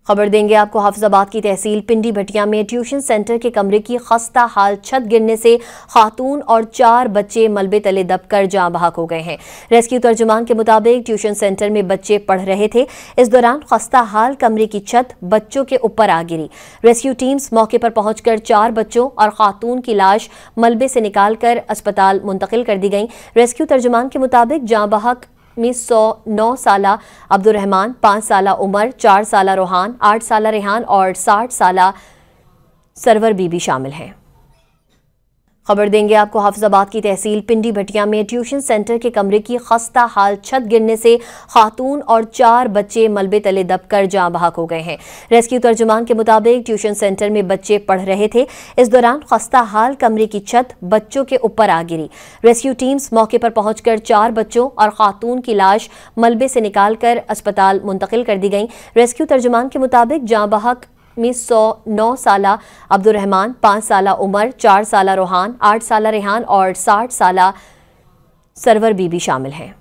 खबर देंगे आपको हाफिजाबाद की तहसील पिंडी भटिया में ट्यूशन सेंटर के कमरे की खस्ता हाल छत गिरने से खातून और 4 बच्चे मलबे तले दबकर जाँ बहक हो गए हैं। रेस्क्यू तर्जुमान के मुताबिक ट्यूशन सेंटर में बच्चे पढ़ रहे थे। इस दौरान खस्ता हाल कमरे की छत बच्चों के ऊपर आ गिरी। रेस्क्यू टीम्स मौके पर पहुंचकर 4 बच्चों और खातून की लाश मलबे से निकालकर अस्पताल मुंतकिल कर दी गई। रेस्क्यू तर्जुमान के मुताबिक जाँ बहक में 9 साला अब्दुल रहमान, 5 साला उमर, 4 साला रोहान, 8 साला रेहान और 60 साला सरवर बीबी शामिल हैं। खबर देंगे आपको हाफिजाबाद की तहसील पिंडी भटिया में ट्यूशन सेंटर के कमरे की खस्ता हाल छत गिरने से खातून और 4 बच्चे मलबे तले दबकर जाँ बहक हो गए हैं। रेस्क्यू तर्जुमान के मुताबिक ट्यूशन सेंटर में बच्चे पढ़ रहे थे। इस दौरान खस्ता हाल कमरे की छत बच्चों के ऊपर आ गिरी। रेस्क्यू टीम्स मौके पर पहुंचकर 4 बच्चों और खातून की लाश मलबे से निकालकर अस्पताल मुंतकिल कर दी गई। रेस्क्यू तर्जुमान के मुताबिक जाँ बहक में 9 साला अब्दुल रहमान, 5 साला उमर, 4 साला रोहान, 8 साला रेहान और 60 साला सरवर बीबी शामिल हैं।